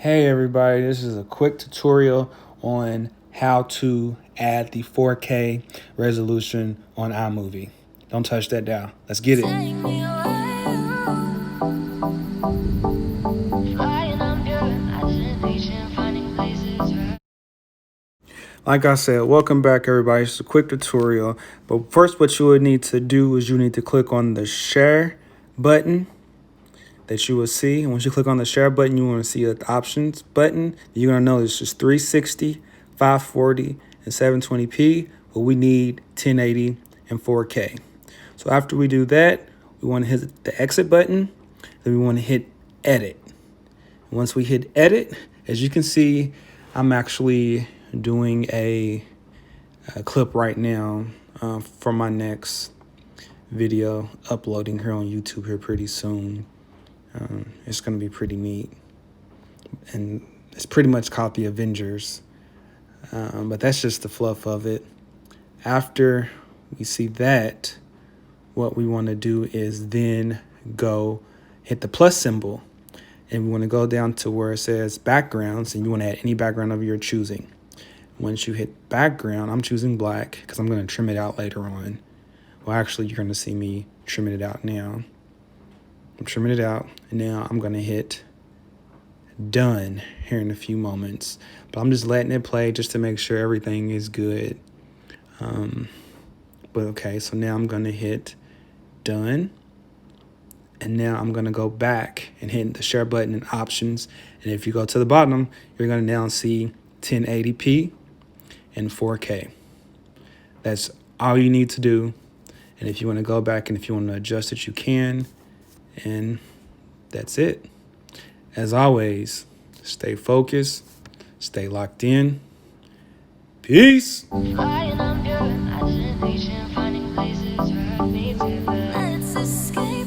Hey everybody, this is a quick tutorial on how to add the 4K resolution on iMovie. Don't touch that dial. Let's get it. Like I said, welcome back everybody. It's a quick tutorial. But first what you would need to do is you need to click on the share button that you will see. And once you click on the share button, you want to see the options button. You're going to notice it's 360, 540, and 720p, but we need 1080 and 4K. So after we do that, we want to hit the exit button. Then we want to hit edit. And once we hit edit, as you can see, I'm actually doing a clip right now for my next video, uploading here on YouTube here pretty soon. It's going to be pretty neat. And it's pretty much called The Avengers. But that's just the fluff of it. After we see that, what we want to do is then go hit the plus symbol. And we want to go down to where it says backgrounds. And you want to add any background of your choosing. Once you hit background, I'm choosing black because I'm going to trim it out later on. Well, actually, you're going to see me trimming it out now. I'm trimming it out, and now I'm going to hit done here in a few moments. But I'm just letting it play just to make sure everything is good. But okay, so now I'm going to hit done. And now I'm going to go back and hit the share button and options. And if you go to the bottom, you're going to now see 1080p and 4K. That's all you need to do. And if you want to go back and if you want to adjust it, you can. And that's it. As always, stay focused, stay locked in. Peace.